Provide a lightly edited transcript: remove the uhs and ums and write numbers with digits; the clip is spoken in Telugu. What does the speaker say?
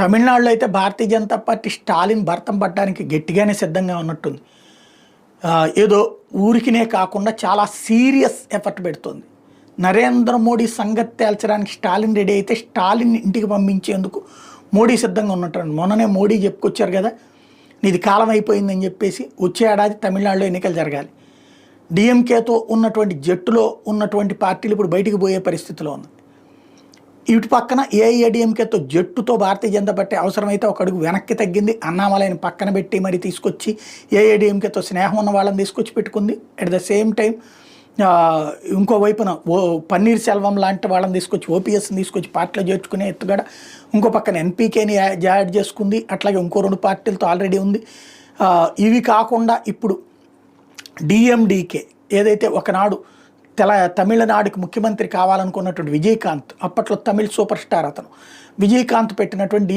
తమిళనాడులో అయితే భారతీయ జనతా పార్టీ స్టాలిన్ భర్తం పట్టడానికి గట్టిగానే సిద్ధంగా ఉన్నట్టుంది. ఏదో ఊరికినే కాకుండా చాలా సీరియస్ ఎఫర్ట్ పెడుతుంది. నరేంద్ర మోడీ సంగతి తేల్చడానికి స్టాలిన్ రెడీ అయితే స్టాలిన్ ఇంటికి పంపించేందుకు మోడీ సిద్ధంగా ఉన్నట్టు. మొన్ననే మోడీ చెప్పుకొచ్చారు కదా, నీది కాలం అయిపోయిందని చెప్పేసి వచ్చే ఏడాది తమిళనాడులో ఎన్నికలు జరగాలి. డిఎంకేతో ఉన్నటువంటి జట్టులో ఉన్నటువంటి పార్టీలు ఇప్పుడు బయటికి పోయే పరిస్థితిలో ఉంది. ఇటు పక్కన ఏఐఏడిఎంకేతో జట్టుతో భారతీయ జనతా పార్టీ అవసరమైతే ఒక అడుగు వెనక్కి తగ్గింది. అన్నామలైన పక్కన పెట్టి మరి తీసుకొచ్చి ఏఐఏడిఎంకేతో స్నేహం ఉన్న వాళ్ళని తీసుకొచ్చి పెట్టుకుంది. అట్ ద సేమ్ టైం ఇంకోవైపున పన్నీర్ సెల్వం లాంటి వాళ్ళని తీసుకొచ్చి ఓపీఎస్ని తీసుకొచ్చి పార్టీలో చేర్చుకునే ఎత్తుగడ. ఇంకో పక్కన ఎన్పీకేని యాడ్ చేసుకుంది. అట్లాగే ఇంకో 2 పార్టీలతో ఆల్రెడీ ఉంది. ఇవి కాకుండా ఇప్పుడు డిఎండికే ఏదైతే ఒకనాడు తమిళనాడుకి ముఖ్యమంత్రి కావాలనుకున్నటువంటి విజయకాంత్, అప్పట్లో తమిళ్ సూపర్ స్టార్ అతను, విజయకాంత్ పెట్టినటువంటి